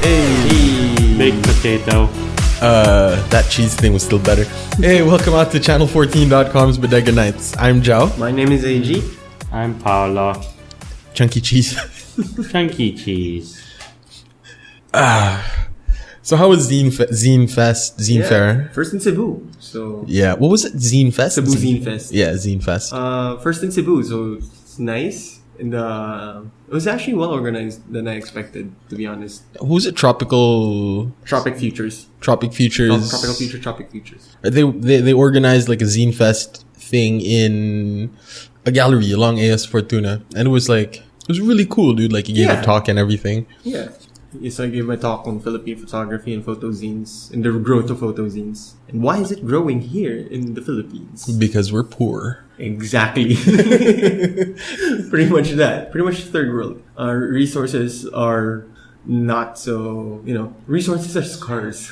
Hey. Baked potato. That cheese thing was still better. Hey, welcome out to channel14.com's Bodega Nights. I'm Joao. My name is AG. I'm Paulo. Chunky cheese. Chunky cheese. So how was Zine Fair? First in Cebu. So Yeah, what was it? Zine Fest? Cebu Zine Fest. Yeah, Zine Fest. First in Cebu, so it's nice. And it was actually well organized than I expected, to be honest. Who's it? Tropical Futures. Tropic Futures. Tropic Futures. They organized like a Zine Fest thing in a gallery along AS Fortuna, and it was really cool, dude. Like, he gave a talk and everything. Yeah. Yes, I gave my talk on Philippine photography and photo zines and the growth of photo zines. And why is it growing here in the Philippines? Because we're poor. Exactly. Pretty much that. Pretty much third world. Our resources are not so, resources are scarce.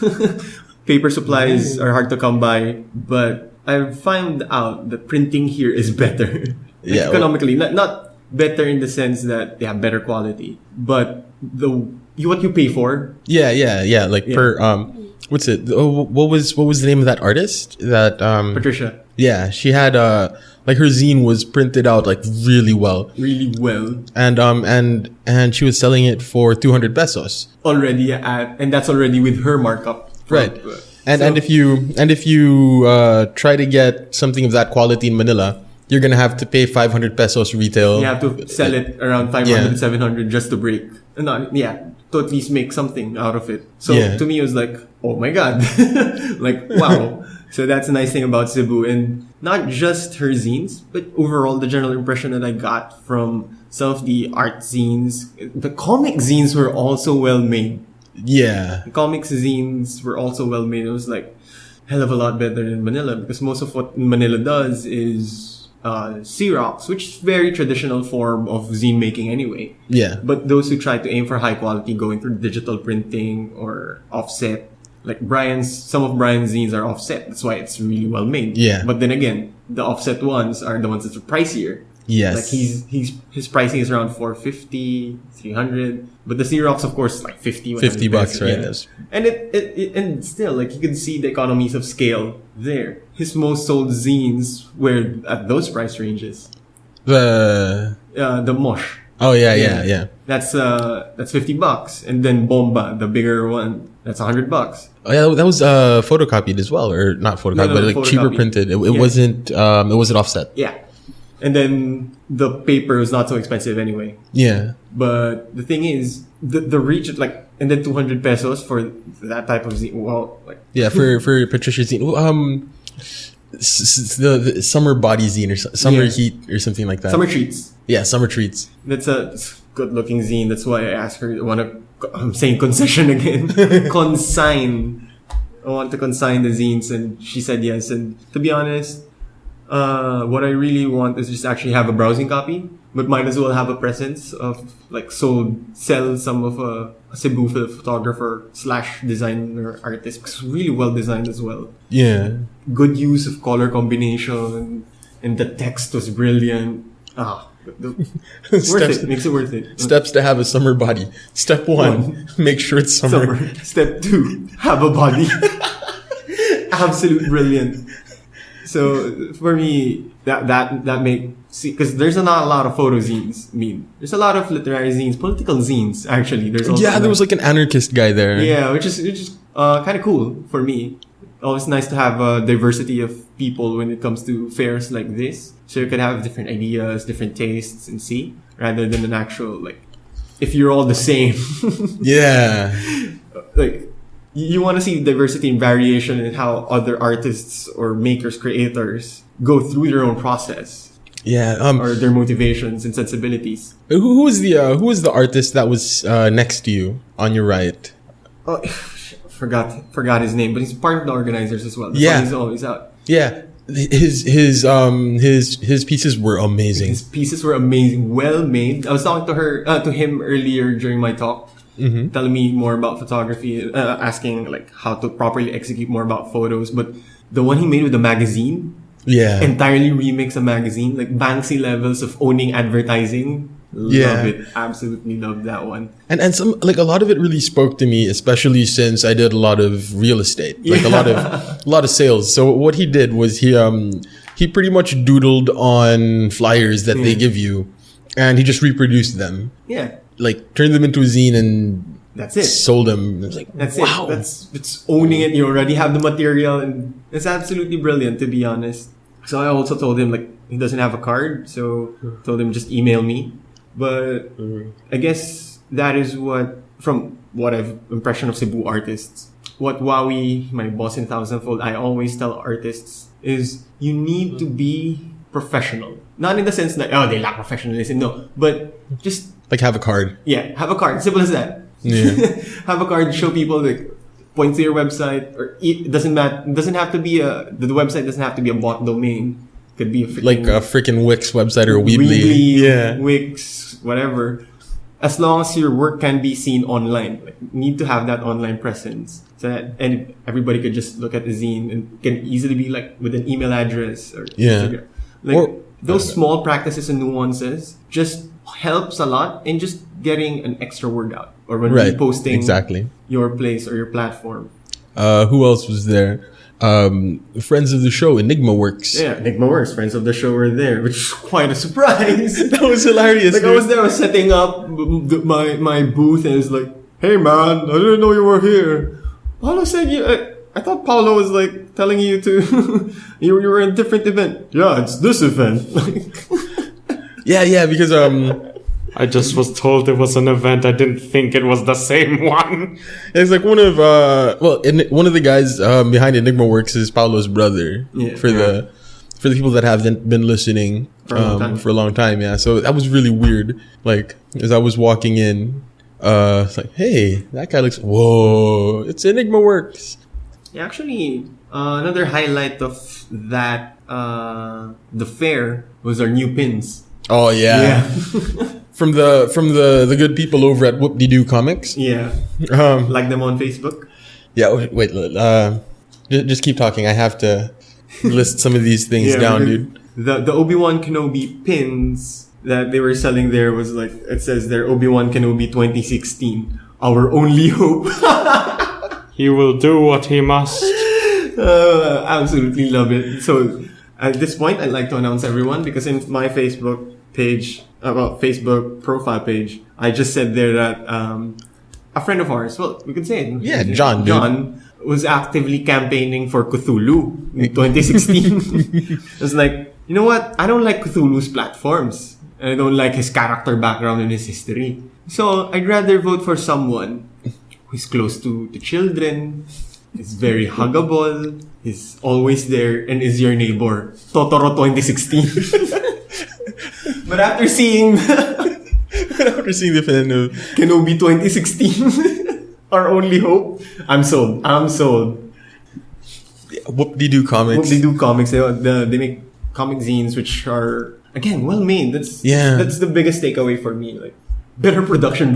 Paper supplies are hard to come by, but I've found out that printing here is better. Yeah, economically. Not better in the sense that they have better quality, but what you pay for. Yeah. Per what's it? What was the name of that artist? That Patricia. Yeah, she had her zine was printed out like really well. Really well. And she was selling it for 200 pesos. Already and that's already with her markup. Right. And if you try to get something of that quality in Manila, you're gonna have to pay 500 pesos retail. You have to sell it around 500, 700 just to break. To at least make something out of it. So to me, it was like, oh my god, like wow. So that's a nice thing about Cebu, and not just her zines, but overall the general impression that I got from some of the art zines. The comic zines were also well made. Yeah, the comics zines were also well made. It was like hell of a lot better than Manila, because most of what Manila does is Xerox, which is very traditional form of zine making anyway. Yeah. But those who try to aim for high quality, going through digital printing or offset, like some of Brian's zines are offset. That's why it's really well made. Yeah. But then again, the offset ones are the ones that are pricier. Yes. Like his pricing is around 450, 300. But the Xerox, of course, is like 50 bucks, right? Yeah. And and still, like, you can see the economies of scale there. His most sold zines were at those price ranges. The Mosh. Oh yeah. That's $50, and then Bomba, the bigger one, that's $100. Oh yeah, that was photocopied as well, or not photocopied, but like cheaper printed. It wasn't offset. Yeah, and then the paper was not so expensive anyway. Yeah, but the thing is, the reach, like, and then 200 pesos for that type of zine. Well, like for Patricia's zine. The summer body zine or summer heat or something like that. Summer treats. Yeah, summer treats. That's a good looking zine. That's why I asked her. I'm saying concession again. Consign. I want to consign the zines, and she said yes. And to be honest, what I really want is just actually have a browsing copy, but might as well have a presence of sell some of a Cebu photographer / designer artist, because it's really well designed as well. Yeah. Good use of color combination, and the text was brilliant. Makes it worth it. Steps to have a summer body. Step 1, make sure it's summer. Step 2, have a body. Absolute brilliant. So for me, that because there's not a lot of photo zines. There's a lot of literary zines, political zines. Actually, there's also there was like an anarchist guy there. Yeah, which is kind of cool for me. Always nice to have a diversity of people when it comes to fairs like this, so you can have different ideas, different tastes, and see, rather than an actual, like, if you're all the same. Yeah. Like, you want to see diversity and variation in how other artists or makers, creators go through their own process. Yeah. Or their motivations and sensibilities. Who was the artist that was next to you on your right? Oh, forgot his name, but he's part of the organizers as well. That's why he's always out. Yeah. His pieces were amazing. His pieces were amazing, well made. I was talking to him earlier during my talk, telling me more about photography, asking like how to properly execute more about photos. But the one he made with the magazine, entirely remix a magazine, like Banksy levels of owning advertising. Love it. Absolutely love that one. And some like a lot of it really spoke to me, especially since I did a lot of real estate, like a lot of sales. So what he did was he pretty much doodled on flyers that they give you, and he just reproduced them. Yeah. Like turned them into a zine and that's it. Sold them. It was like, that's wow. it. It's owning it. You already have the material, and it's absolutely brilliant, to be honest. So I also told him like he doesn't have a card, so told him just email me. But I guess that is what, from what I've impression of Cebu artists, what Wowie, my boss in Thousandfold, I always tell artists is you need to be professional. Not in the sense that they lack professionalism, no, but just like have a card. Yeah, have a card. Simple as that. Yeah. Have a card. Show people, like, point to your website, or it doesn't matter. It doesn't have to be the website doesn't have to be a bought domain. It could be a freaking Wix website or a Weebly, Wix, whatever. As long as your work can be seen online, like, you need to have that online presence, so that and everybody could just look at the zine and can easily be like with an email address or Instagram. Like those small practices and nuances just helps a lot in just getting an extra word out, or when reposting your place or your platform. Who else was there? Friends of the show, Enigma Works. Yeah, Enigma Works. Friends of the show were there, which is quite a surprise. That was hilarious. Like, I was setting up my booth, and it's like, hey man, I didn't know you were here. Paulo said I thought Paulo was like telling you to you were in a different event. Yeah, it's this event. yeah, because I just was told it was an event. I didn't think it was the same one. It's like one of one of the guys behind Enigma Works is Paulo's brother. Yeah, for the people that haven't been listening for a long time. Yeah, so that was really weird. Like as I was walking in, it's like, hey, that guy looks. Whoa, it's Enigma Works. Yeah, actually, another highlight of that the fair was our new pins. Oh yeah. From the good people over at Whoop-De-Doo Comics. Yeah. Like them on Facebook. Yeah. Wait. Just keep talking. I have to list some of these things down, dude. The Obi-Wan Kenobi pins that they were selling there was like, it says there, Obi-Wan Kenobi 2016, our only hope. He will do what he must. Absolutely love it. So at this point, I'd like to announce everyone, because in my Facebook page, Facebook profile page, I just said there that a friend of ours, well, we can say it. Yeah, John was actively campaigning for Cthulhu in 2016. It's like, you know what? I don't like Cthulhu's platforms. I don't like his character background and his history. So I'd rather vote for someone who's close to children, is very huggable, is always there, and is your neighbor. Totoro 2016. But after seeing the fan of Kenobi 2016, our only hope, I'm sold. Whoop-De-Doo Comics. Whoop-De-Doo Comics. They make comic zines which are, again, well made. That's the biggest takeaway for me. Like, better production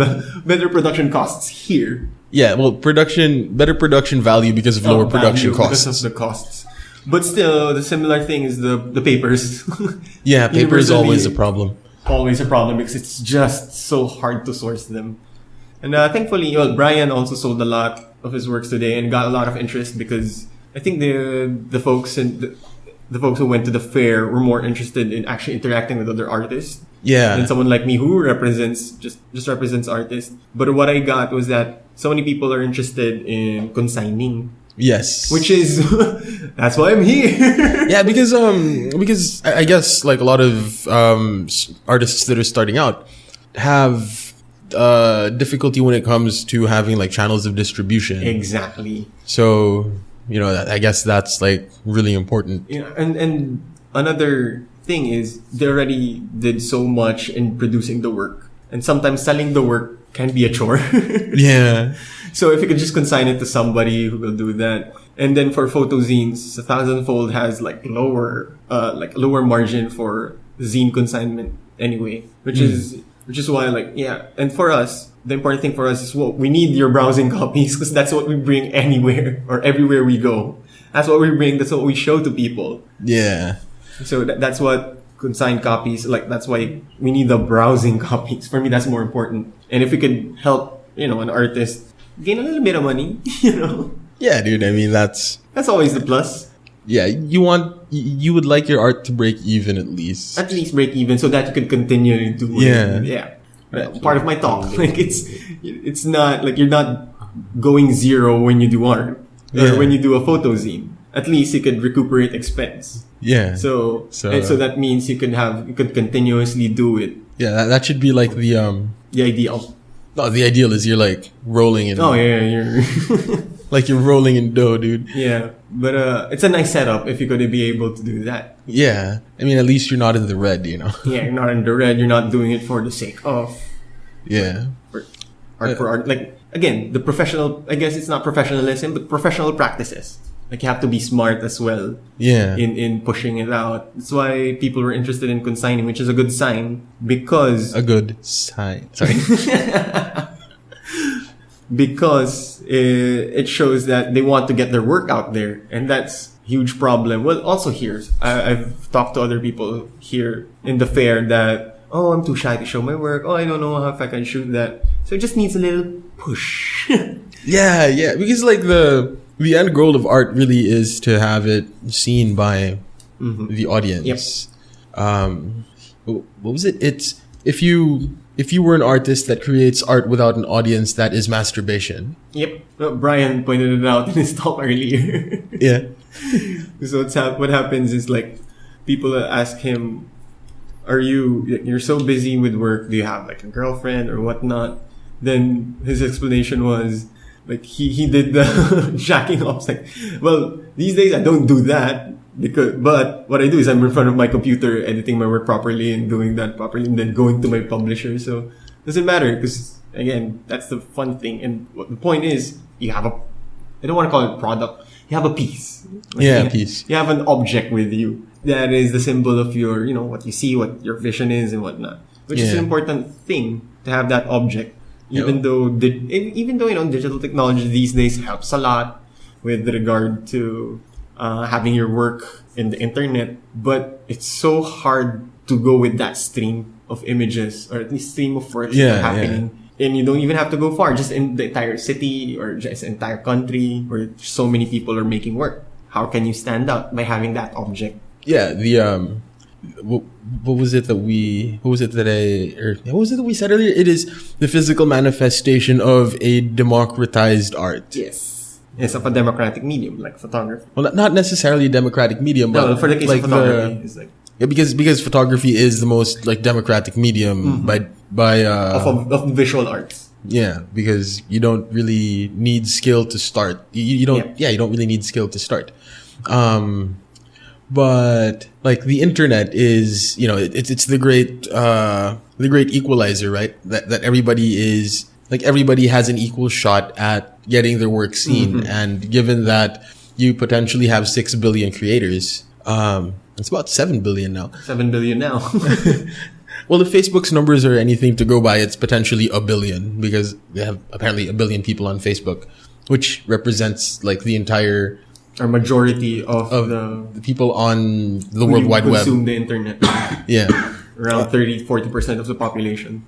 costs here. Yeah, well, better production value because of lower production costs. Because of the costs. But still, the similar thing is the papers. Yeah, paper is always a problem. Always a problem because it's just so hard to source them. And thankfully, Brian also sold a lot of his works today and got a lot of interest, because I think the folks the folks who went to the fair were more interested in actually interacting with other artists. Yeah. Than someone like me who represents just represents artists. But what I got was that so many people are interested in consigning. Yes. Which is that's why I'm here. Yeah, because I guess like a lot of artists that are starting out have difficulty when it comes to having like channels of distribution. Exactly. So, I guess that's like really important. And another thing is they already did so much in producing the work, and sometimes selling the work can be a chore. Yeah. So if you could just consign it to somebody who will do that. And then for photo zines, Thousandfold has like lower margin for zine consignment anyway, which is why and for us, the important thing for us is we need your browsing copies, because that's what we bring anywhere or everywhere we go. That's what we bring. That's what we show to people. Yeah. So that's what consigned copies. Like, that's why we need the browsing copies. For me, that's more important. And if we could help, an artist gain a little bit of money, Yeah, dude. I mean, that's always the plus. Yeah, you would like your art to break even at least. At least break even so that you can continue to Yeah. Part of my talk. Like, it's not like you're not going zero when you do art or when you do a photo zine. At least you could recuperate expense. Yeah. So that means you could continuously do it. Yeah, that should be like the ideal. No, the ideal is you're like rolling in. Oh yeah, you're like you're rolling in dough, dude. Yeah, but it's a nice setup if you're going to be able to do that. Yeah, I mean, at least you're not in the red, Yeah, you're not in the red. You're not doing it for the sake of. Yeah. For art. Like, again, the professional. I guess it's not professionalism, but professional practices. Like, you have to be smart as well. Yeah. In pushing it out. That's why people were interested in consigning, which is a good sign because. A good sign. Sorry. Because it shows that they want to get their work out there, and that's a huge problem. Well, also here, I've talked to other people here in the fair that, I'm too shy to show my work. I don't know if I can shoot that. So it just needs a little push. Yeah, because like the end goal of art really is to have it seen by the audience. Yep. What was it? It's if you were an artist that creates art without an audience, that is masturbation. Yep. Brian pointed it out in his talk earlier. Yeah. So what happens is, like, people ask him, you're so busy with work, do you have like a girlfriend or whatnot? Then his explanation was, like, he did the jacking off. It's like, well, these days I don't do that. But what I do is I'm in front of my computer editing my work properly and doing that properly and then going to my publisher. So it doesn't matter because, again, that's the fun thing. And the point is, you have I don't want to call it product. You have a piece. Like, a piece. You have an object with you that is the symbol of your, what you see, what your vision is and whatnot. Which is an important thing to have that object. Even though digital technology these days helps a lot with regard to having your work in the internet, but it's so hard to go with that stream of images or at least stream of work that are happening. And you don't even have to go far, just in the entire city or just entire country where so many people are making work. How can you stand out by having that object? Yeah, what was it that we said earlier? It is the physical manifestation of a democratized art. Yes. It's of a democratic medium, like photography. Well, not necessarily a democratic medium, but for the case like of photography, it's like, because photography is the most like democratic medium of visual arts. Yeah, because you don't really need skill to start. You don't really need skill to start. But like the internet is, it's the great equalizer, right? That everybody has an equal shot at getting their work seen. And given that you potentially have 6 billion creators, it's about 7 billion now. 7 billion now. Well, if Facebook's numbers are anything to go by, it's potentially 1 billion because they have apparently 1 billion people on Facebook, which represents like the entire or majority of the people on the World Wide Web consume the internet. Yeah, around 30-40% of the population.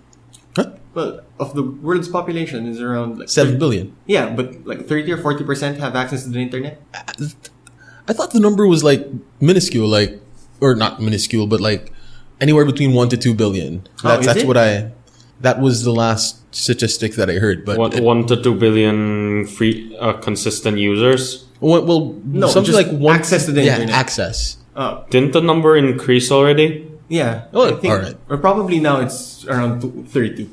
Huh? Well, of the world's population is around like 7 billion. Yeah, but like 30 or 40% have access to the internet. I thought the number was like minuscule, or not minuscule, but like anywhere between 1 to 2 billion. That was the last statistic that I heard. But 1 to 2 billion free consistent users. Well, no, something just like one access to the internet. Access. Didn't the number increase already? Yeah. Oh, I think, all right. Or probably now it's around 30,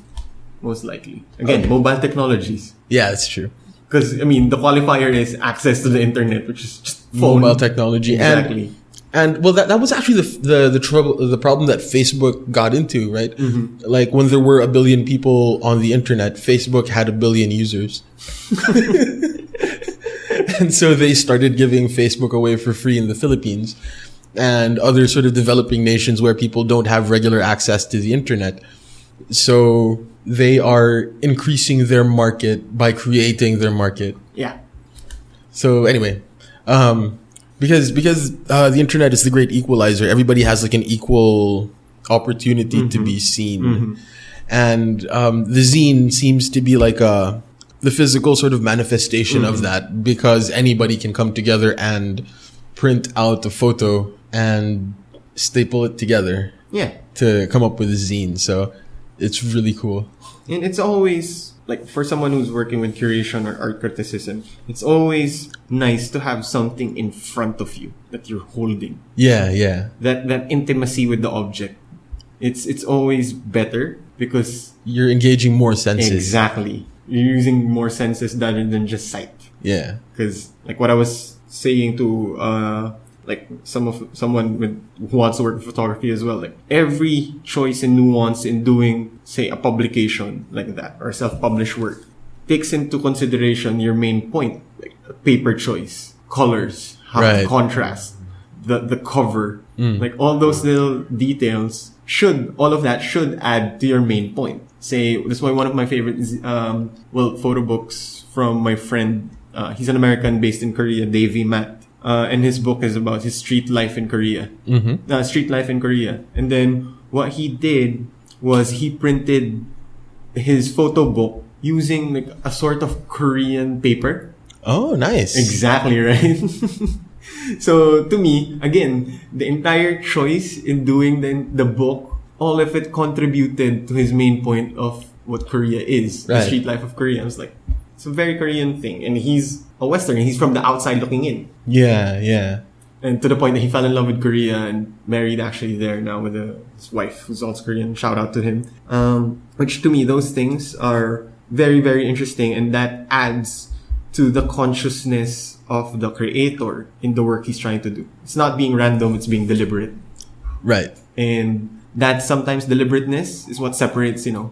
most likely. Again, mobile technologies. Yeah, that's true. Because the qualifier is access to the internet, which is just phone. Mobile technology. Exactly. And well, that was actually the problem that Facebook got into, right? Mm-hmm. Like when there were 1 billion people on the internet, Facebook had 1 billion users. And so they started giving Facebook away for free in the Philippines and other sort of developing nations where people don't have regular access to the internet. So they are increasing their market by creating their market. Yeah. So anyway, because the internet is the great equalizer. Everybody has like an equal opportunity to be seen, and the zine seems to be like the physical sort of manifestation of that, because anybody can come together and print out a photo and staple it together to come up with a zine. So it's really cool. And it's always, like, for someone who's working with curation or art criticism, it's always nice to have something in front of you that you're holding. Yeah. That intimacy with the object. It's always better because you're engaging more senses. Exactly. You're using more senses rather than just sight. Yeah. Because, like, what I was saying to like someone who wants to work with photography as well, like, every choice and nuance in doing, say, a publication like that or self-published work takes into consideration your main point, like paper choice, colors, how contrast, the cover, like all those little details all of that should add to your main point. Say, that's why one of my favorite photo books from my friend, he's an American based in Korea, Davey Matt. And his book is about his street life in Korea. Street life in Korea. And then what he did was he printed his photo book using like a sort of Korean paper. Oh, nice. Exactly, right? So to me, again, the entire choice in doing the book, all of it contributed to his main point of what Korea is, the street life of Korea. I was like, it's a very Korean thing. And he's a Westerner. He's from the outside looking in. Yeah. And to the point that he fell in love with Korea and married actually there now with his wife, who's also Korean. Shout out to him. Which to me, those things are very, very interesting. And that adds to the consciousness of the creator in the work he's trying to do. It's not being random, it's being deliberate. Right. And that sometimes deliberateness is what separates, like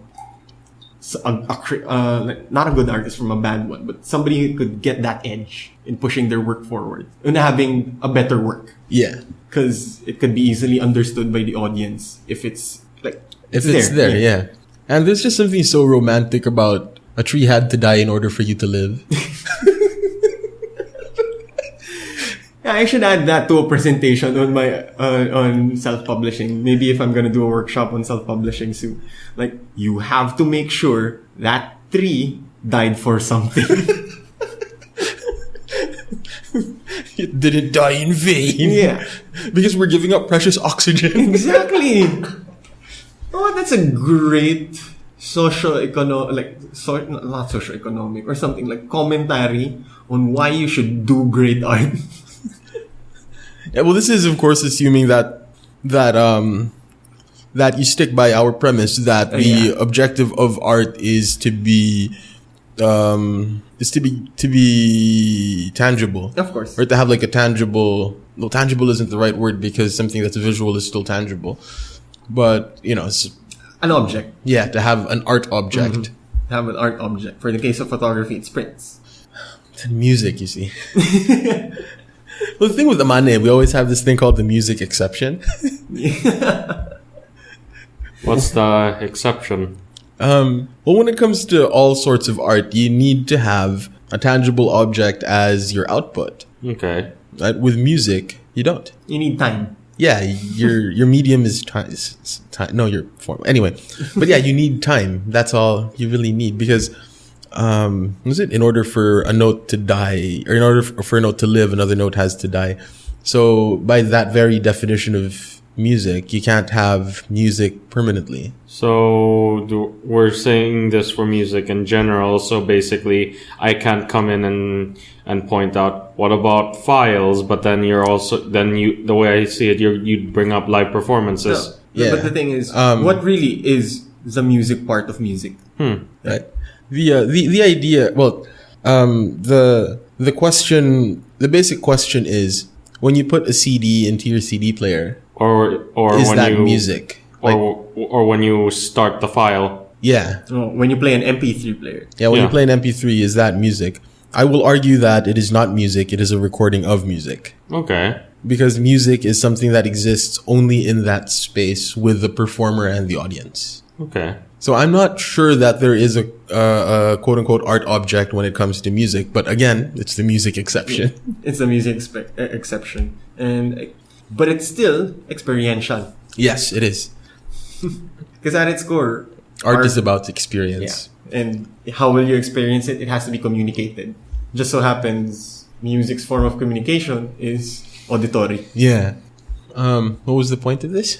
not a good artist from a bad one, but somebody who could get that edge in pushing their work forward and having a better work. Yeah. Because it could be easily understood by the audience if it's like, it's there. Yeah. And there's just something so romantic about a tree had to die in order for you to live. I should add that to a presentation on my on self-publishing. Maybe if I'm gonna do a workshop on self-publishing soon, like, you have to make sure that tree died for something. It didn't die in vain. Yeah, because we're giving up precious oxygen. Exactly. Oh, that's a great not socio-economic or something, like commentary on why you should do great art. Yeah, well, this is, of course, assuming that you stick by our premise that the objective of art is to be tangible. Of course. Or to have like a tangible. Well, tangible isn't the right word because something that's visual is still tangible. But it's an object. Yeah, to have an art object. Have an art object. For the case of photography, it's prints. It's music, you see. Well, the thing with Amane, we always have this thing called the music exception. What's the exception? Well, when it comes to all sorts of art, you need to have a tangible object as your output. Okay. Right? With music, you don't. You need time. Yeah, your medium is time. No, your form. Anyway, but yeah, you need time. That's all you really need because. In order for a note to die, or in order for a note to live, another note has to die. So by that very definition of music, you can't have music permanently. So we're saying this for music in general. So basically, I can't come in and point out what about files, but then the way I see it, you'd bring up live performances. No. Yeah. But the thing is, what really is the music part of music? Right. The idea, the question, the basic question is, when you put a CD into your CD player, or is when that music? Or when you start the file. Yeah. Oh, when you play an MP3 player. Yeah, when you play an MP3, is that music? I will argue that it is not music, it is a recording of music. Okay. Because music is something that exists only in that space with the performer and the audience. Okay. So I'm not sure that there is a quote unquote art object when it comes to music, but again, it's the music exception. It's the music exception, but it's still experiential. Yes, it is. Because at its core, art is about experience. Yeah. And how will you experience it? It has to be communicated. Just so happens, music's form of communication is auditory. Yeah. What was the point of this?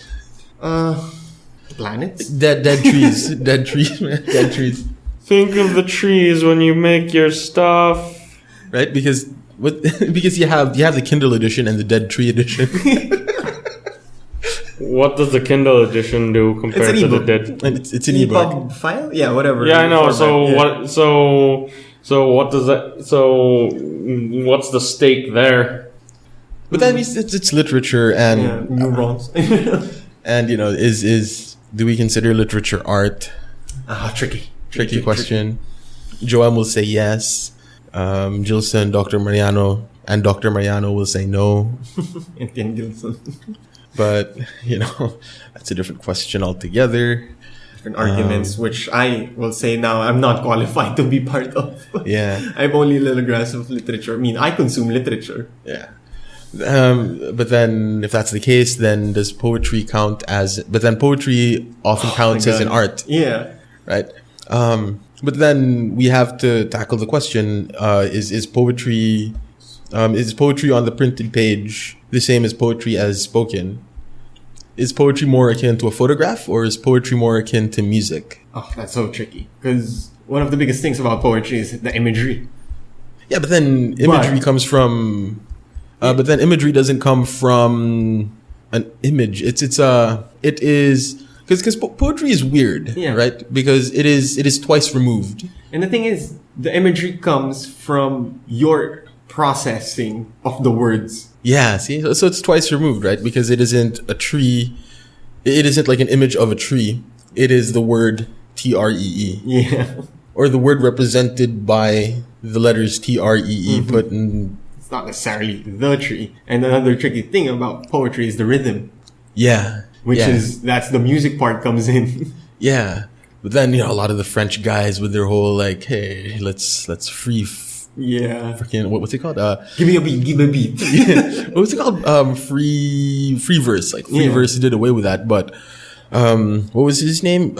Planets? Dead trees. Dead trees, man. Dead trees. Think of the trees when you make your stuff. Right? Because you have the Kindle edition and the Dead Tree edition. What does the Kindle edition do compared to the Dead? And it's an ebook. EPUB file? Yeah, whatever. Yeah, I know. Format. So what does that? So what's the stake there? But that means it's literature and neurons. And do we consider literature art? Tricky question. Joao will say yes. Gilson and Dr. Mariano will say no. And Gilson. But, that's a different question altogether. Different arguments, which I will say now I'm not qualified to be part of. Yeah. I have only a little grasp of literature. I mean, I consume literature. Yeah. But then, if that's the case, then does poetry count as... But then poetry often counts as an art. Yeah. Right? But then we have to tackle the question, is poetry on the printed page the same as poetry as spoken? Is poetry more akin to a photograph, or is poetry more akin to music? Oh, that's so tricky. Because one of the biggest things about poetry is the imagery. Yeah, but then imagery comes from... but then imagery doesn't come from an image. It is... Because poetry is weird, right? Because it is twice removed. And the thing is, the imagery comes from your processing of the words. Yeah, see? So it's twice removed, right? Because it isn't a tree. It isn't like an image of a tree. It is the word TREE. Yeah. Or the word represented by the letters TREE put in... It's not necessarily the tree. And another tricky thing about poetry is the rhythm. Yeah. That's the music part comes in. Yeah. But then, a lot of the French guys with their whole like, hey, let's free... Freaking, what's it called? Give me a beat. Yeah. What was it called? Free verse. Like free verse did away with that. But, what was his name?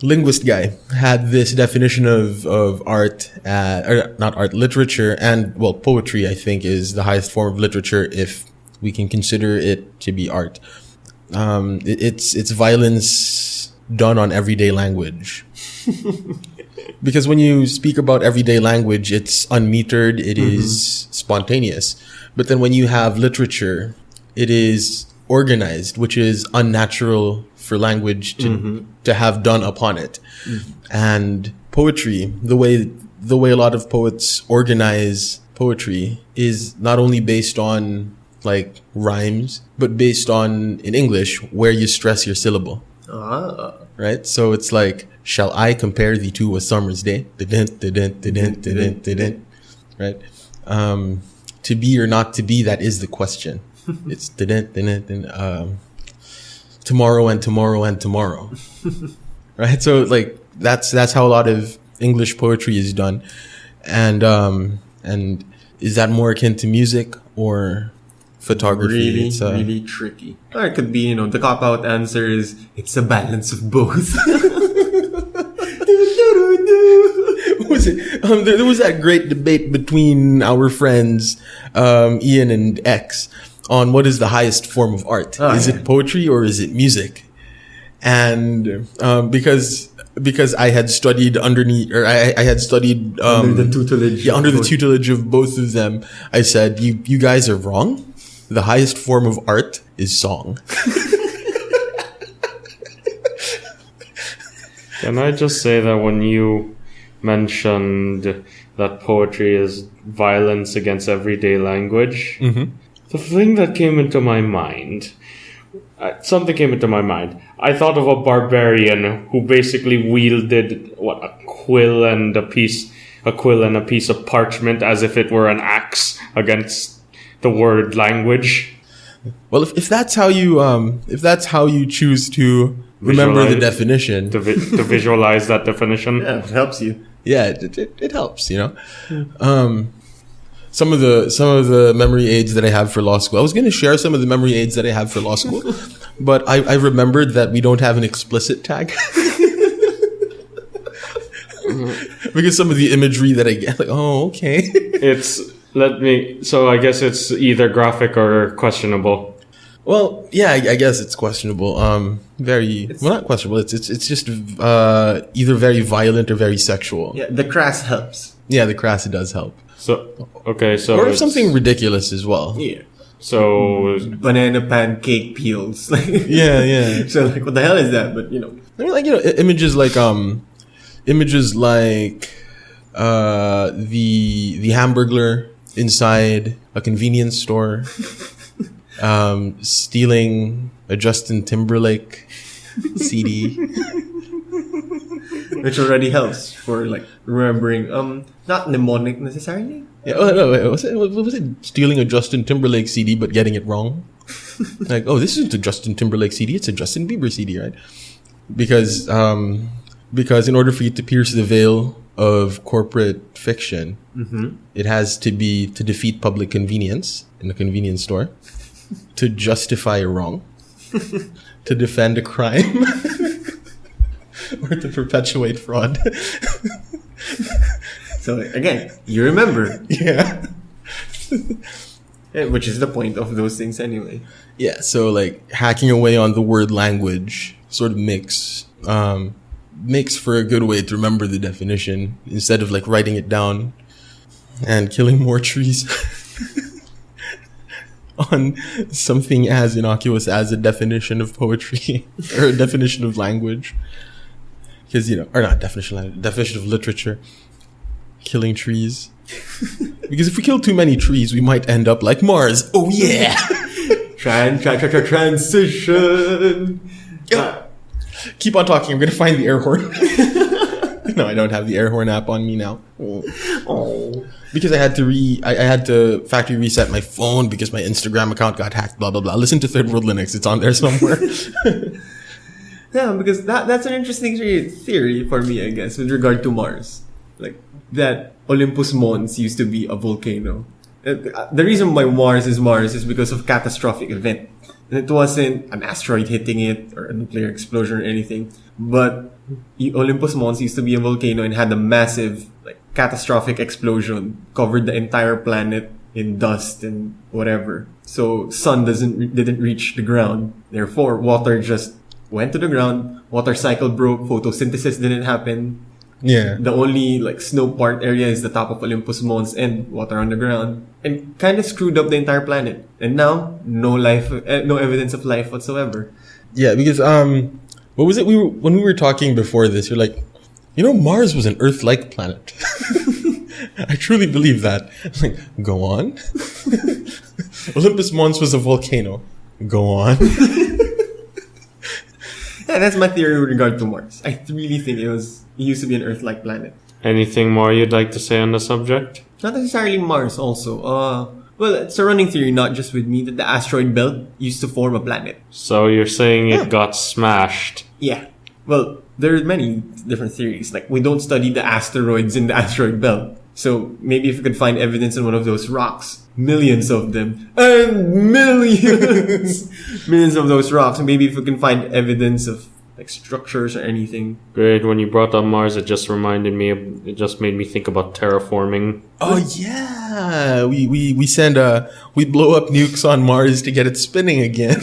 Linguist guy had this definition of art, or not art, literature, and poetry, I think, is the highest form of literature if we can consider it to be art. It's violence done on everyday language. Because when you speak about everyday language, it's unmetered, it is spontaneous. But then when you have literature, it is organized, which is unnatural for language to have done upon it. And poetry, the way a lot of poets organize poetry is not only based on like rhymes, but based on, in English, where you stress your syllable. Right? So it's like, shall I compare thee to a summer's day? Right? To be or not to be, that is the question. It's tomorrow and tomorrow and tomorrow. Right? So like that's how a lot of English poetry is done. And is that more akin to music or photography? Really tricky. Or it could be, the cop-out answer is, it's a balance of both. Was it? There was that great debate between our friends, Ian and X, on what is the highest form of art. Is it poetry or is it music? And, because I had studied underneath, or I had studied, under the tutelage. Yeah, under the tutelage of both of them. I said, you guys are wrong. The highest form of art is song. Can I just say that when you mentioned that poetry is violence against everyday language, the thing that came into my mind, something came into my mind. I thought of a barbarian who basically wielded a quill and a piece of parchment as if it were an axe against the word language. Well, if that's how you choose to remember the definition. To visualize that definition. Yeah, it helps you. Yeah, it helps, you know. Some of the memory aids that I have for law school. I was going to share some of the memory aids that I have for law school, but I remembered that we don't have an explicit tag. Because some of the imagery that I get, like, oh, okay. So I guess it's either graphic or questionable. Well, yeah, I guess it's questionable. Not questionable. It's just either very violent or very sexual. Yeah, the crass helps. Yeah, the crass does help. Or something ridiculous as well. Yeah. So banana pancake peels. Yeah. So like, what the hell is that? But you know, I mean, like, you know, images like the Hamburglar inside a convenience store, stealing a Justin Timberlake CD, which already helps for like remembering. Not mnemonic necessarily. Yeah. Oh no, was it stealing a Justin Timberlake CD but getting it wrong? Like, oh, this isn't a Justin Timberlake CD; it's a Justin Bieber CD, right? Because in order for you to pierce the veil of corporate fiction, it has to be to defeat public convenience in a convenience store, to justify a wrong, to defend a crime, or to perpetuate fraud. So again, you remember. Yeah. Which is the point of those things anyway. Yeah, so like hacking away on the word language sort of makes for a good way to remember the definition instead of like writing it down and killing more trees on something as innocuous as a definition of poetry or a definition of language. Because, you know, or not definition of literature. Killing trees. Because if we kill too many trees, we might end up like Mars. Oh yeah. Transition. Keep on talking. I'm gonna find the air horn. No, I don't have the air horn app on me now. Oh. Because I had to factory reset my phone because my Instagram account got hacked. Blah blah blah. Listen to Third World Linux. It's on there somewhere. Yeah, because that's an interesting theory for me, I guess, with regard to Mars. Like that Olympus Mons used to be a volcano. The reason why Mars is because of catastrophic event. It wasn't an asteroid hitting it or a nuclear explosion or anything. But Olympus Mons used to be a volcano and had a massive, like, catastrophic explosion, covered the entire planet in dust and whatever. So sun didn't reach the ground. Therefore, water just went to the ground. Water cycle broke. Photosynthesis didn't happen. Yeah. The only like snow part area is the top of Olympus Mons and water on the ground, and kind of screwed up the entire planet. And now, no evidence of life whatsoever. Yeah, because what was it? When we were talking before this, you're like, you know, Mars was an Earth-like planet. I truly believe that. Like, go on. Olympus Mons was a volcano. Go on. Yeah, that's my theory with regard to Mars. I really think it used to be an Earth-like planet. Anything more you'd like to say on the subject? Not necessarily Mars also. Well, it's a running theory, not just with me, that the asteroid belt used to form a planet. So you're saying it got smashed? Yeah. Well, there are many different theories. Like, we don't study the asteroids in the asteroid belt. So maybe if we could find evidence in one of those rocks, millions of them, and millions of those rocks, and maybe if we can find evidence of like structures or anything. Great. When you brought up Mars, it just made me think about terraforming. Oh yeah, we blow up nukes on Mars to get it spinning again.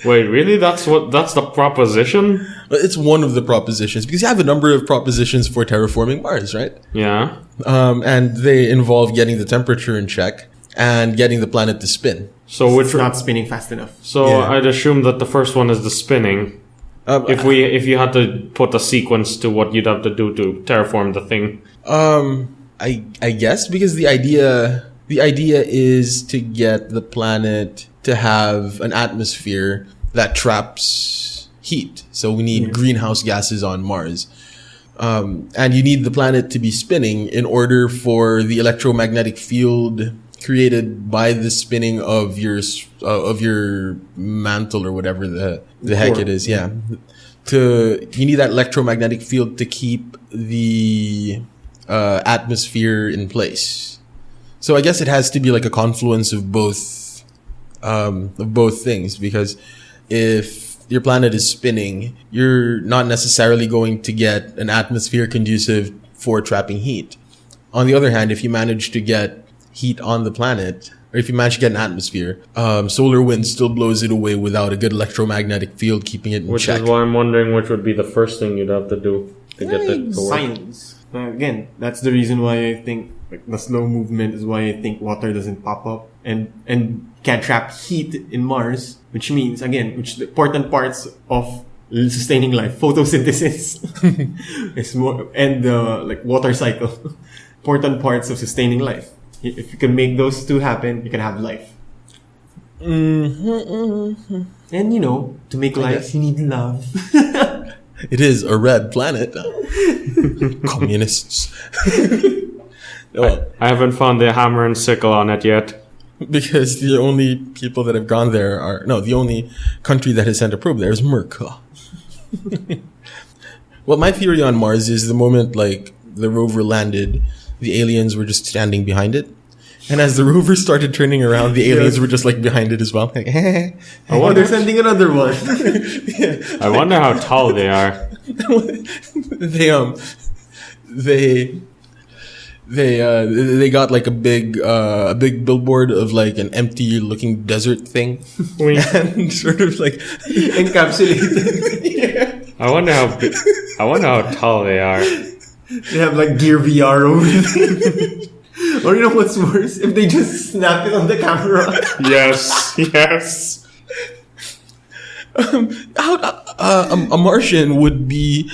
Wait, really? That's the proposition? It's one of the propositions, because you have a number of propositions for terraforming Mars, right? Yeah. And they involve getting the temperature in check and getting the planet to spin. So it's not spinning fast enough. So yeah. I'd assume that the first one is the spinning. If you had to put a sequence to what you'd have to do to terraform the thing. I guess, because the idea is to get the planet to have an atmosphere that traps heat. So we need greenhouse gases on Mars. And you need the planet to be spinning in order for the electromagnetic field created by the spinning of your mantle or whatever the heck it is. Yeah. You need that electromagnetic field to keep the atmosphere in place. So I guess it has to be like a confluence of both things, because if your planet is spinning, you're not necessarily going to get an atmosphere conducive for trapping heat. On the other hand, if you manage to get heat on the planet, or if you manage to get an atmosphere, solar wind still blows it away without a good electromagnetic field keeping it in check. Which is why I'm wondering which would be the first thing you'd have to do to get that to work. Science. Again, that's the reason why I think like the slow movement is why I think water doesn't pop up and can't trap heat in Mars, which means which the important parts of sustaining life, photosynthesis, is more, and like water cycle, important parts of sustaining life. If you can make those two happen, you can have life. Mm-hmm. And to make life, you need love. It is a red planet. Communists. I haven't found the hammer and sickle on it yet. Because the only people that have gone there the only country that has sent a probe there is Merca. Well, my theory on Mars is the moment like the rover landed, the aliens were just standing behind it. And as the rover started turning around, the aliens were just like behind it as well. Like, I wonder, they're sending another one. Yeah. I wonder how tall they are. They got like a big billboard of like an empty looking desert thing. And sort of like encapsulated. Yeah. I wonder how tall they are. They have like Gear VR over there. Or you know what's worse? If they just snap it on the camera. Yes. A Martian would be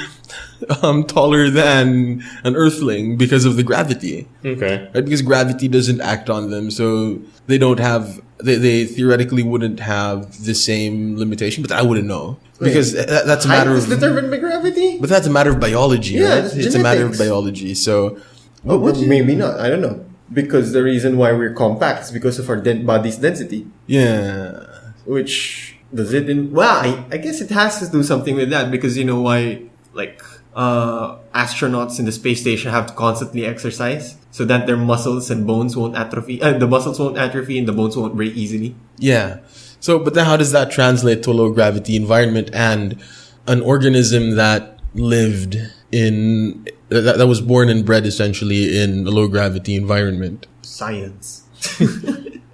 taller than an Earthling because of the gravity. Okay. Right? Because gravity doesn't act on them, so they don't have. They theoretically wouldn't have the same limitation, but I wouldn't know. Because that's a matter of... Height is determined by gravity? But that's a matter of biology, yeah, right? It's a matter of biology, so... Oh, well, maybe not. I don't know. Because the reason why we're compact is because of our body's density. Yeah. Which, does it... Well, I guess it has to do something with that, because you know why, like, astronauts in the space station have to constantly exercise so that their muscles and bones won't atrophy. The muscles won't atrophy and the bones won't break easily. Yeah. So, but then how does that translate to a low gravity environment and an organism that lived in, that was born and bred essentially in a low gravity environment? Science.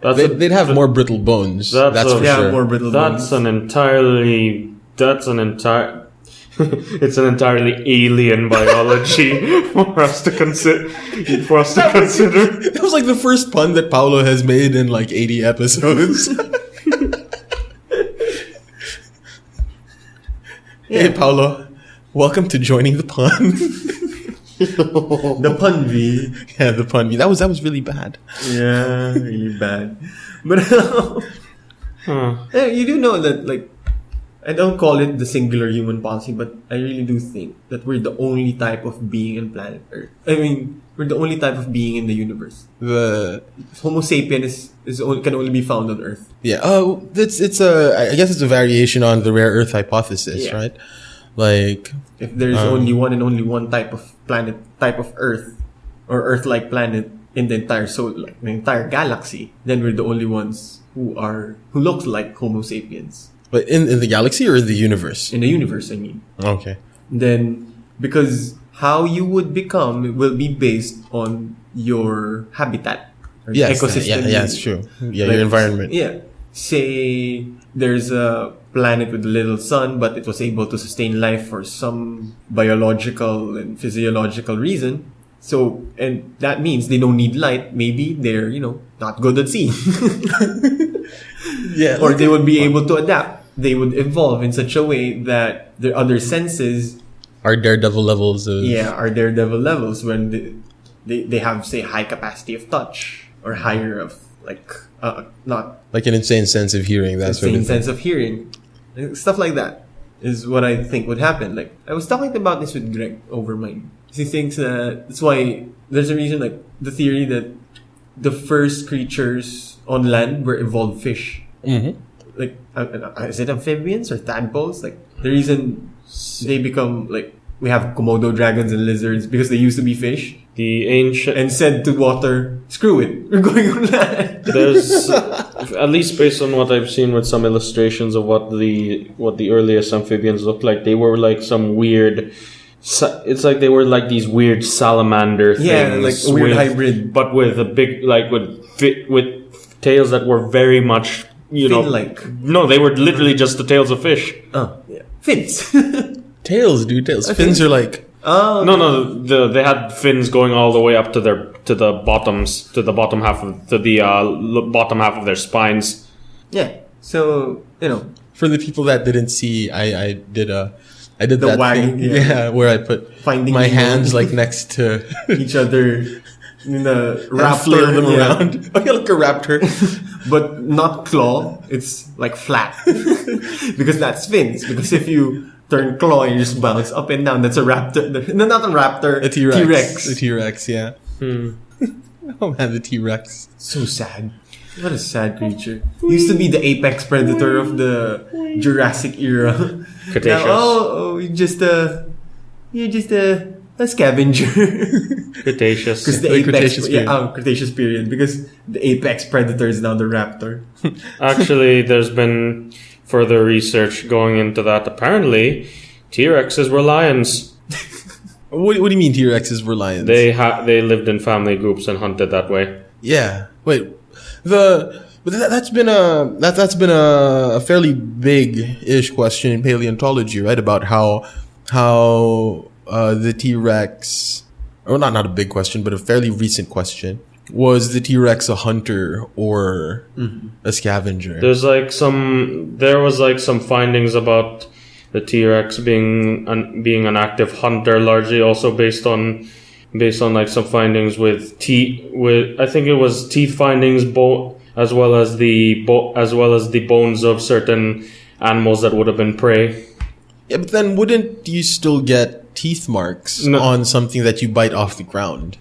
They'd have more brittle bones. That's for sure. More brittle bones. It's an entirely alien biology for us to consider. That was like the first pun that Paulo has made in like 80 episodes. Hey Paulo, welcome to joining the pun. The pun V. Yeah, the pun V. That was really bad. Yeah, really bad. But you do know that, like, I don't call it the singular human policy, but I really do think that we're the only type of being in planet Earth. I mean, we're the only type of being in the universe. The Homo sapien can only be found on Earth. Yeah. Oh, I guess it's a variation on the rare Earth hypothesis, right? Like, if there's only one and only one type of Earth or Earth-like planet in the entire galaxy, then we're the only ones who look like Homo sapiens. But in the galaxy or in the universe? In the universe, I mean. Okay. Then, because how you would become will be based on your habitat. Or ecosystem. Yeah, it's true. Yeah, like, your environment. Yeah. Say there's a planet with a little sun, but it was able to sustain life for some biological and physiological reason. So, and that means they don't need light. Maybe they're, not good at seeing. Yeah. Or they would be able to adapt. They would evolve in such a way that their other senses are daredevil levels when they have, say, high capacity of touch or higher of not like an insane sense of hearing. That's insane sense of hearing, stuff like that is what I think would happen. Like, I was talking about this with Greg over mine. He thinks that that's why there's a reason, like the theory that the first creatures on land were evolved fish. Mm-hmm. Like, is it amphibians or tadpoles? Like, the reason they become, like, we have Komodo dragons and lizards because they used to be fish. The ancient... And said to water, screw it, we're going on land. There's, at least based on what I've seen with some illustrations of what the earliest amphibians looked like, they were like some weird... It's like they were like these weird salamander things. Yeah, like a weird hybrid. But with a big, like with tails that were very much, fin-like. No, they were literally just the tails of fish. Oh, yeah. Fins. Tails, dude. Tails. Fins are like... Oh. No. They had fins going all the way up to the bottom half of their spines. Yeah. So, For the people that didn't see, I did the that wagging, thing. Yeah, where I put Finding my Nemo. hands like next to each other in a raptor. flail them around. Oh, yeah, like a raptor. But not claw. It's like flat. Because that's fins. Because if you turn claw and you just bounce up and down, that's a raptor. No, not a raptor. A T-Rex. T-Rex. A T-Rex, yeah. Oh man, the T-Rex. So sad. What a sad creature. Used to be the apex predator of the Jurassic era. Cretaceous. Now, you're just a scavenger. Cretaceous. Because the Cretaceous period. Cretaceous period. Because the apex predator is now the raptor. Actually, there's been further research going into that. Apparently, T-Rexes were lions. What do you mean T-Rexes were lions? They lived in family groups and hunted that way. Yeah. Wait. That's been a fairly big-ish question in paleontology, right? About how the T-Rex, or not a big question, but a fairly recent question. Was the T-Rex a hunter or a scavenger? There was some findings about the T-Rex being an active hunter, largely also based on like some findings with I think it was teeth findings, as well as the bones of certain animals that would have been prey. Yeah, but then wouldn't you still get teeth marks on something that you bite off the ground?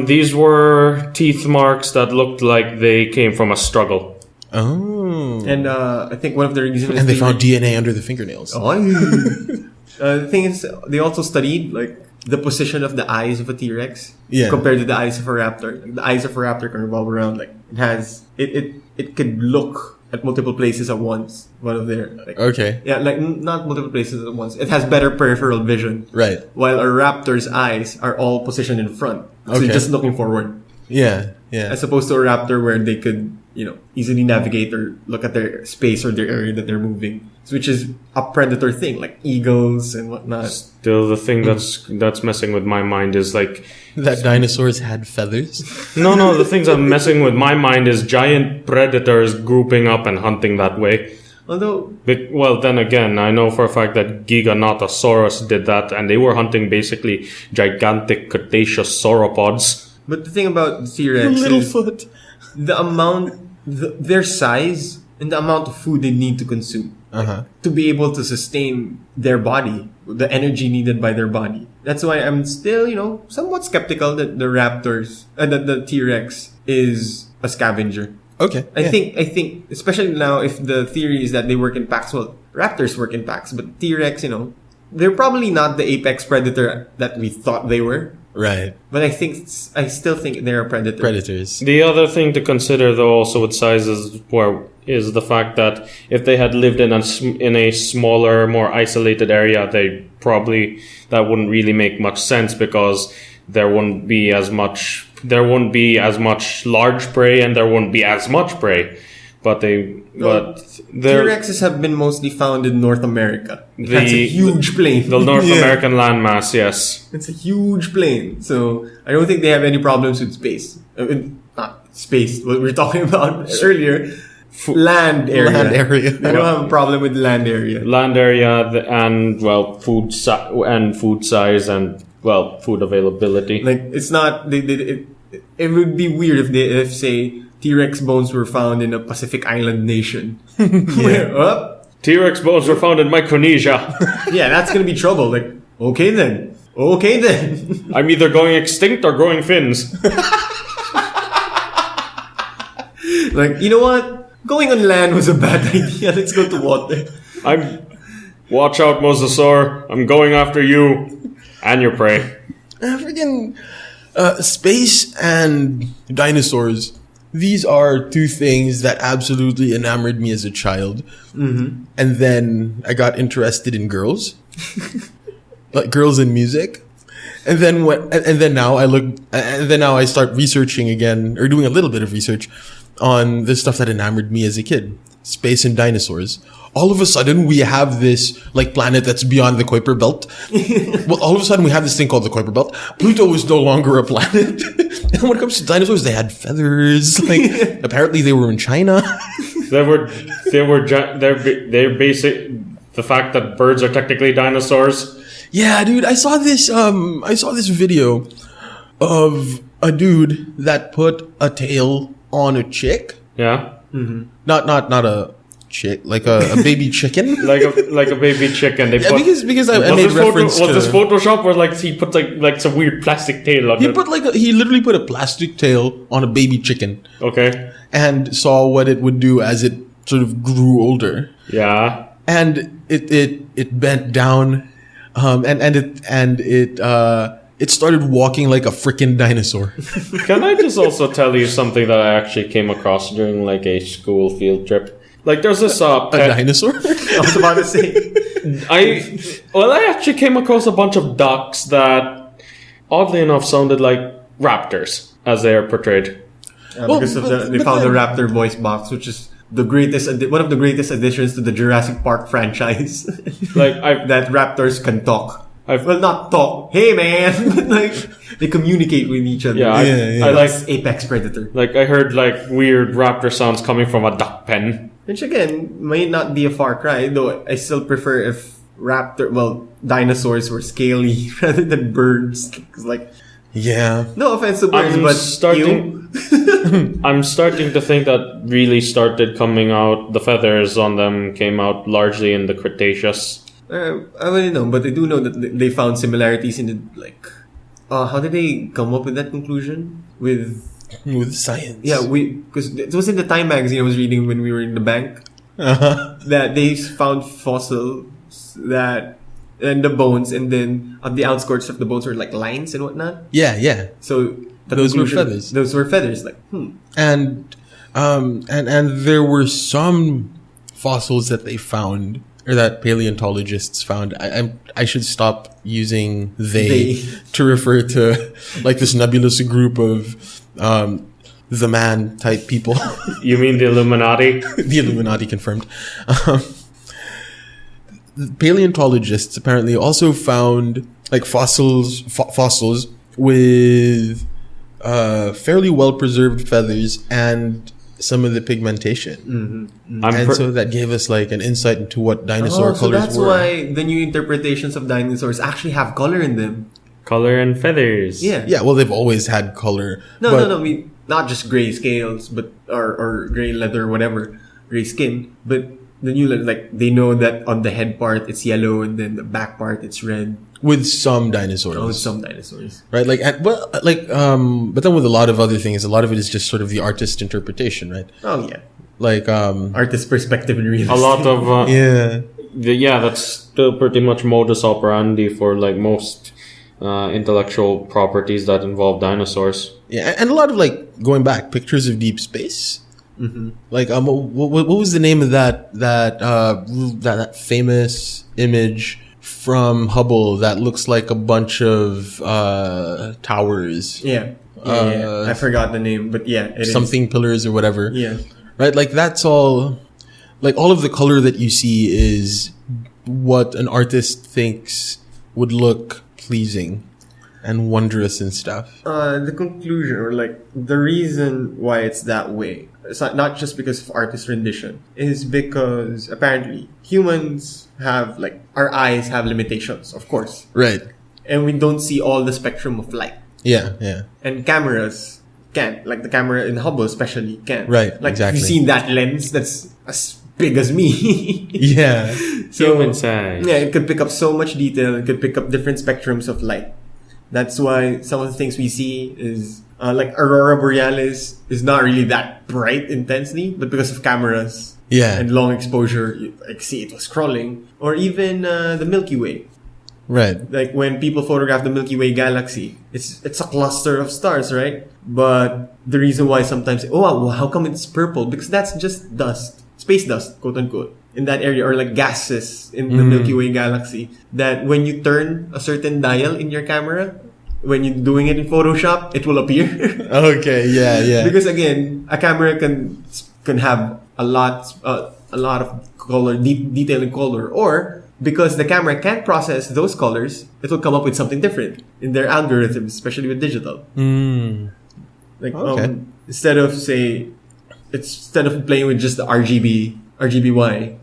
These were teeth marks that looked like they came from a struggle. Oh. And I think one of the reasons... And they found DNA under the fingernails. The thing is, they also studied like the position of the eyes of a T-Rex compared to the eyes of a raptor. Like, the eyes of a raptor can revolve around. Like it could look at multiple places at once. One of their not multiple places at once. It has better peripheral vision. Right. While a raptor's eyes are all positioned in front, so just looking forward. Yeah. As opposed to a raptor where they could, easily navigate or look at their space or their area that they're moving, which is a predator thing, like eagles and whatnot. Still, the thing that's messing with my mind is like that dinosaurs had feathers. No, the things that are messing with my mind is giant predators grouping up and hunting that way. Although, well, then again, I know for a fact that Giganotosaurus did that, and they were hunting basically gigantic Cretaceous sauropods. But the thing about the T-Rex is Littlefoot. The amount, their size, and the amount of food they need to consume to be able to sustain their body, the energy needed by their body. That's why I'm still, somewhat skeptical that the raptors, that the T-Rex is a scavenger. Okay. I think, especially now, if the theory is that they work in packs, well, raptors work in packs, but T-Rex, they're probably not the apex predator that we thought they were. Right. But I still think they're predators. The other thing to consider, though, also with sizes, is the fact that if they had lived in a smaller, more isolated area, that wouldn't really make much sense, because there wouldn't be as much large prey and there wouldn't be as much prey. T-Rexes have been mostly found in North America. That's a huge plain. The North American landmass, yes. It's a huge plain. So I don't think they have any problems with space. Not space, what we were talking about earlier. Land area. They don't have a problem with land area. Land area and, food size and, food availability. Like, it's not... It would be weird if say... T-Rex bones were found in a Pacific Island nation. T-Rex bones were found in Micronesia. Yeah, that's gonna be trouble. Like, okay then. I'm either going extinct or growing fins. Like, you know what? Going on land was a bad idea. Let's go to water. Watch out, Mosasaur. I'm going after you and your prey. Freaking space and dinosaurs. These are two things that absolutely enamored me as a child. Mm-hmm. And then I got interested in girls. Like girls in music. And then now I start researching again, or doing a little bit of research on the stuff that enamored me as a kid. Space and dinosaurs. All of a sudden, we have this like planet that's beyond the Kuiper Belt. Well, all of a sudden, we have this thing called the Kuiper Belt. Pluto is no longer a planet. And when it comes to dinosaurs, they had feathers. Like apparently, they were in China. They're basic. The fact that birds are technically dinosaurs. Yeah, dude, I saw this video of a dude that put a tail on a chick. Yeah. Mm-hmm. Not a chick, like a baby chicken. like a baby chicken. They because I made reference was this Photoshop or like he put like some weird plastic tail on it? He literally put a plastic tail on a baby chicken. Okay. And saw what it would do as it sort of grew older. Yeah. And it bent down. It started walking like a freaking dinosaur. Can I just also tell you something that I actually came across during like a school field trip? Like there's this a dinosaur? I was about to say. I actually came across a bunch of ducks that oddly enough sounded like raptors as they are portrayed. Because they found the raptor voice box, which is one of the greatest additions to the Jurassic Park franchise. That raptors can talk. Not talk. Hey man, but like they communicate with each other. Yeah, I like apex predator. Like I heard like weird raptor sounds coming from a duck pen, which again might not be a far cry. Though I still prefer if dinosaurs were scaly rather than birds. Cause like, yeah, no offense to birds, I'm starting to think that really started coming out. The feathers on them came out largely in the Cretaceous. I don't know, but I do know that they found similarities in the how did they come up with that conclusion with science? Yeah, because it was in the Time magazine I was reading when we were in the bank that they found fossils and the bones, and then on the outskirts of the bones were like lines and whatnot. Yeah. So those were feathers. Those were feathers. Like and there were some fossils that they found. Or that paleontologists found. I should stop using they to refer to like this nebulous group of the man type people. You mean the Illuminati? The Illuminati confirmed. Paleontologists apparently also found like fossils with fairly well preserved feathers and some of the pigmentation. Mm-hmm. So that gave us like an insight into what dinosaur colors were. So that's why the new interpretations of dinosaurs actually have color in them. Color and feathers. Yeah, well, they've always had color. No. I mean, not just gray scales, but or gray leather, whatever, gray skin. But the new, like, they know that on the head part it's yellow, and then the back part it's red. With some dinosaurs. With some dinosaurs. Right, but then with a lot of other things, a lot of it is just sort of the artist's interpretation, right? Oh, yeah. Like, artist's perspective in real estate. A lot of, yeah. That's still pretty much modus operandi for, like, most intellectual properties that involve dinosaurs. Yeah, and a lot of, like, going back, pictures of deep space. Mm-hmm. Like, what was the name of that famous image from Hubble that looks like a bunch of towers? Yeah. I forgot the name, but yeah, something pillars or whatever. Yeah. Right, like that's all. Like all of the color that you see is what an artist thinks would look pleasing and wondrous and stuff. The conclusion, or like the reason why it's that way, it's not just because of artist rendition, is because apparently humans have, like, our eyes have limitations, of course. Right. And we don't see all the spectrum of light. Yeah. And cameras can't. Like the camera in Hubble especially can't. Right, like, exactly. You've seen that lens that's as big as me. Yeah. So, human size. Yeah, it could pick up so much detail. It could pick up different spectrums of light. That's why some of the things we see is like Aurora Borealis is not really that bright intensely, but because of cameras and long exposure, you like see it was crawling. Or even the Milky Way. Right. Like when people photograph the Milky Way galaxy, it's a cluster of stars, right? But the reason why sometimes, well, how come it's purple? Because that's just dust, space dust, quote unquote, in that area, or like gases in the Milky Way galaxy. That when you turn a certain dial in your camera, when you're doing it in Photoshop, it will appear. Okay, yeah. Because again, a camera can have a lot of color, detail in color, or because the camera can't process those colors, it will come up with something different in their algorithms, especially with digital. Like instead of playing with just the RGBY,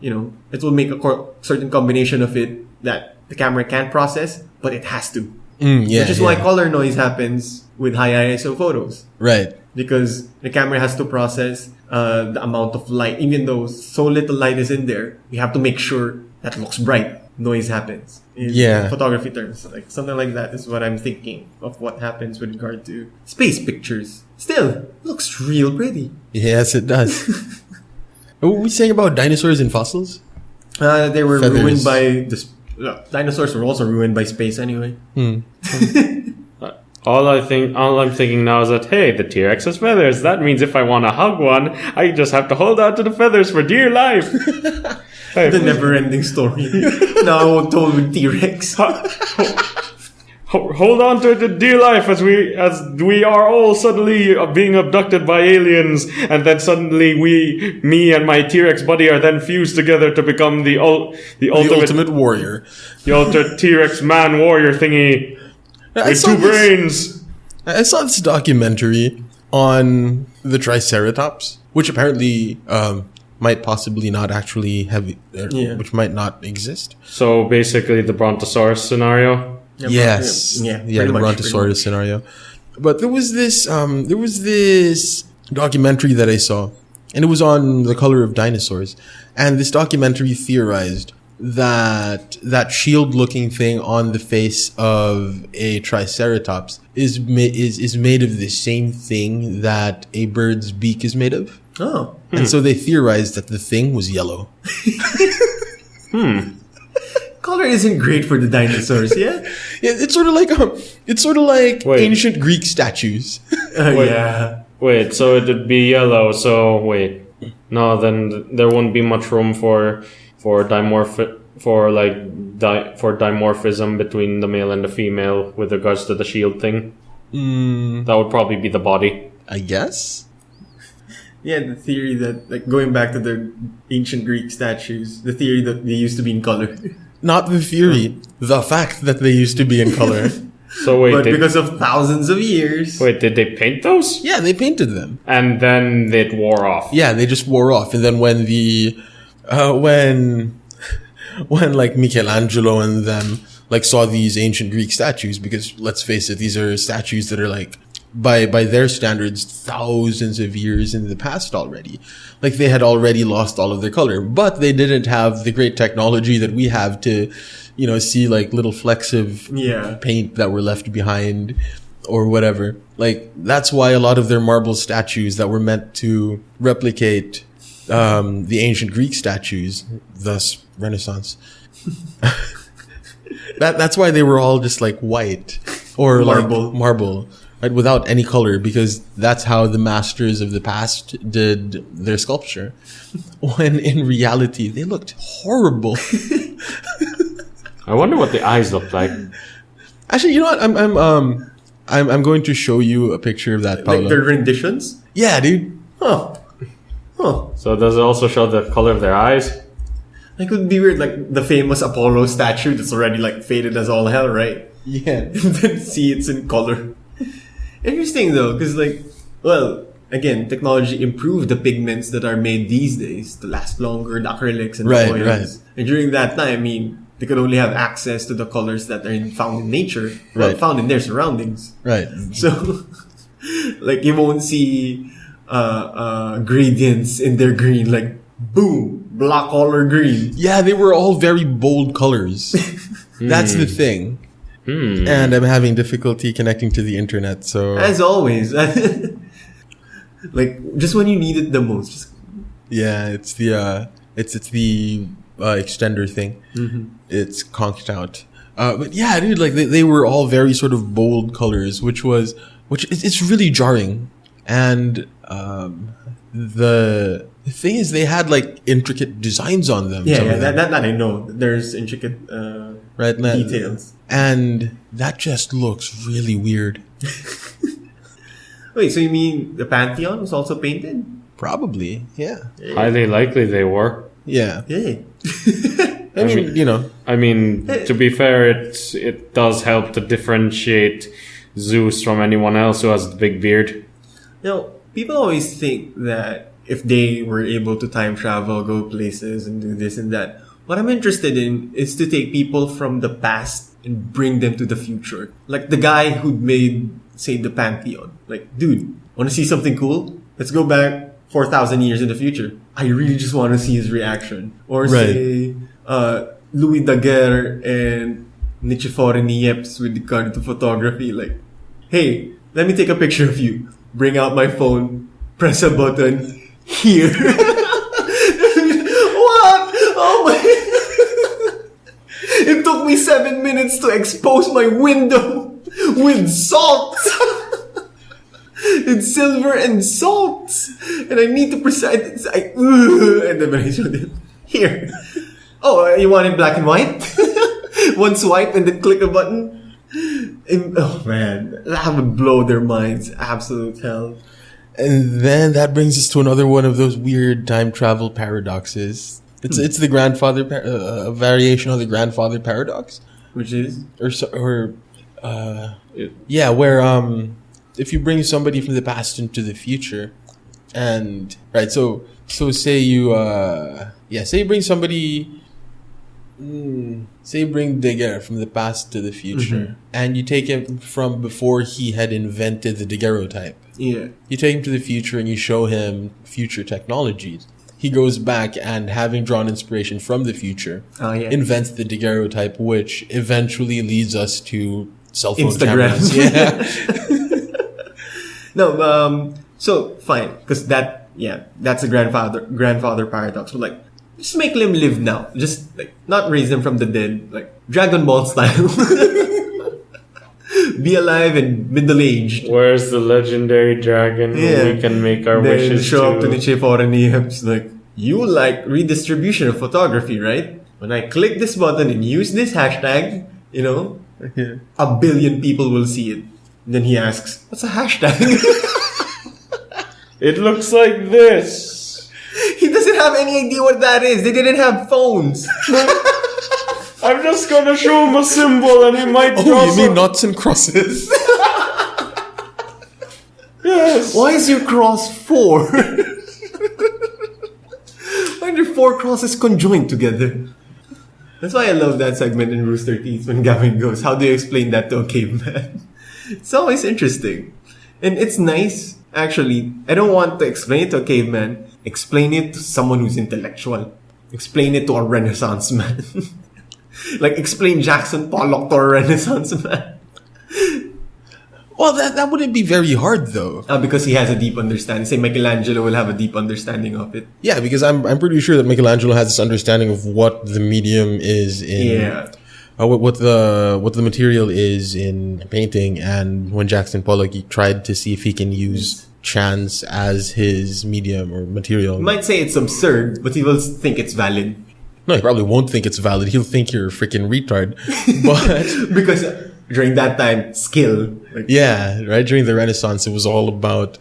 it will make a certain combination of it that the camera can't process, but it has to. Which is why color noise happens with high ISO photos. Right. Because the camera has to process the amount of light. Even though so little light is in there, we have to make sure that looks bright. Noise happens. In photography terms. Like something like that is what I'm thinking of what happens with regard to space pictures. Still, looks real pretty. Yes, it does. What were we saying about dinosaurs and fossils? They were ruined by dinosaurs were also ruined by space anyway. All I'm thinking now is that, hey, the T-Rex has feathers. That means if I want to hug one, I just have to hold on to the feathers for dear life. The never-ending story. Now told with T-Rex. Hold on to the dear life as we are all suddenly being abducted by aliens, and then suddenly me and my T-Rex buddy are then fused together to become the ultimate warrior, the ultimate T-Rex man warrior thingy with two brains. I saw this documentary on the Triceratops, which apparently might possibly not actually have, which might not exist. So basically, the Brontosaurus scenario. Yes. The Brontosaurus scenario. But there was this documentary that I saw, and it was on the color of dinosaurs. And this documentary theorized that shield-looking thing on the face of a Triceratops is made of the same thing that a bird's beak is made of. Oh. And so they theorized that the thing was yellow. Color isn't great for the dinosaurs, yeah? It's sort of like ancient Greek statues. Wait, so it would be yellow. So no, then there wouldn't be much room for dimorphism between the male and the female with regards to the shield thing. That would probably be the body, I guess. Yeah, the theory that, like, going back to the ancient Greek statues, the theory that they used to be in color. Not the theory, the fact that they used to be in color. But because of thousands of years. Wait, did they paint those? Yeah, they painted them. And then it wore off. Yeah, they just wore off. And then when when like Michelangelo and them like saw these ancient Greek statues, because let's face it, these are statues that are like by their standards thousands of years in the past already. Like they had already lost all of their color, but they didn't have the great technology that we have to, see like little flecks of paint that were left behind or whatever. Like that's why a lot of their marble statues that were meant to replicate the ancient Greek statues, thus Renaissance. That's why they were all just like white or marble. Right, without any color, because that's how the masters of the past did their sculpture. When in reality, they looked horrible. I wonder what the eyes look like. Actually, you know what? I'm going to show you a picture of that, Paulo. Like their renditions? Yeah, dude. Huh. So does it also show the color of their eyes? Like, it would be weird, like the famous Apollo statue that's already like faded as all hell, right? Yeah. And then see it's in color. Interesting though, because again, technology improved the pigments that are made these days to last longer, the acrylics and the oils. Right. And during that time, they could only have access to the colors that are found in nature, found in their surroundings. Right. So, like, you won't see gradients in their green, like, boom, black color green. Yeah, they were all very bold colors. That's the thing. And I'm having difficulty connecting to the internet. So as always, like just when you need it the most. It's the extender thing. It's conked out. But yeah, dude, like they were all very sort of bold colors, which it's really jarring. And the thing is, they had like intricate designs on them. That I know. There's intricate details, and that just looks really weird. Wait, so you mean the Pantheon was also painted? Probably, yeah. Highly likely they were. Yeah. I mean, to be fair, it does help to differentiate Zeus from anyone else who has the big beard. Now, people always think that if they were able to time travel, go places, and do this and that, what I'm interested in is to take people from the past and bring them to the future. Like the guy who made, say, the Pantheon. Like, dude, want to see something cool? Let's go back 4,000 years in the future. I really just want to see his reaction. Or say, Louis Daguerre and Nicephore Niepce with regard to photography. Like, hey, let me take a picture of you. Bring out my phone, press a button, here. What? Oh my. It took me 7 minutes to expose my window with salt. It's silver and salt. And I need to precise it. And then when I showed it, here. Oh, you want it black and white? One swipe and then click a button? Oh man, that would blow their minds. Absolute hell. And then that brings us to another one of those weird time travel paradoxes. It's the grandfather a variation of the grandfather paradox, which is where if you bring somebody from the past into the future, and right, so say you bring somebody. Say you bring Daguerre from the past to the future, and you take him from before he had invented the daguerreotype. Yeah. You take him to the future and you show him future technologies. He goes back and, having drawn inspiration from the future, invents the daguerreotype, which eventually leads us to cell phone cameras. Yeah. No, so fine, because that's a grandfather paradox. But like, just make them live now. Just like not raise them from the dead, like Dragon Ball style. Be alive and middle-aged. Where's the legendary dragon? We can make our then wishes. Show up to Nicephore Niepce like, you like redistribution of photography, right? When I click this button and use this hashtag, a billion people will see it. And then he asks, "What's a hashtag?" It looks like this. He doesn't have any idea what that is. They didn't have phones. I'm just gonna show him a symbol and he might draw you mean knots and crosses? Yes. Why is your cross 4? Why are 4 crosses conjoined together? That's why I love that segment in Rooster Teeth when Gavin goes, "How do you explain that to a caveman?" It's always interesting. And it's nice, actually. I don't want to explain it to a caveman. Explain it to someone who's intellectual. Explain it to a Renaissance man. Like, explain Jackson Pollock to a Renaissance man. Well, that wouldn't be very hard, though. Because he has a deep understanding. Say Michelangelo will have a deep understanding of it. Yeah, because I'm pretty sure that Michelangelo has this understanding of what the medium is in... Yeah. What the material is in painting, and when Jackson Pollock, he tried to see if he can use chance as his medium or material. He might say it's absurd, but he will think it's valid. No, he probably won't think it's valid. He'll think you're a freaking retard. But because during that time, skill. Yeah, right. During the Renaissance, it was all about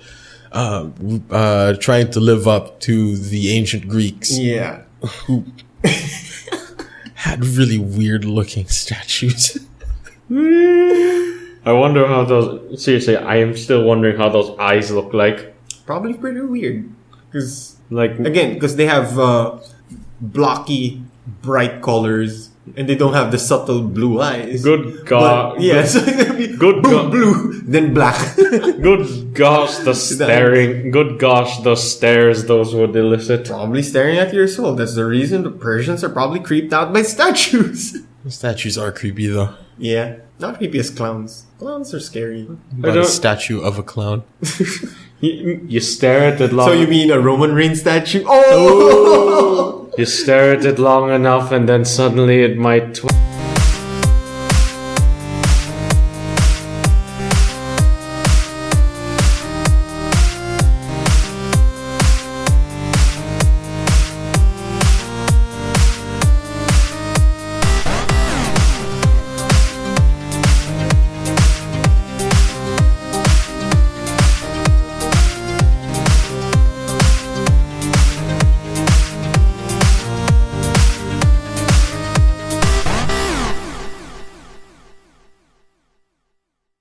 trying to live up to the ancient Greeks. Yeah. Who had really weird looking statues. I wonder how those... Seriously, I am still wondering how those eyes look like. Probably pretty weird. Because, like, again, because they have blocky, bright colors, and they don't have the subtle blue eyes. Good God. Yeah, so it'll be blue, then black. Good gosh, the staring. Good gosh, the stares those would elicit. Probably staring at your soul. That's the reason the Persians are probably creeped out by statues. Statues are creepy, though. Yeah. Not creepy as clowns. Clowns are scary. About a statue of a clown. You stare at it long. So you mean a Roman Reigns statue? Oh! You stare at it long enough, and then suddenly it might.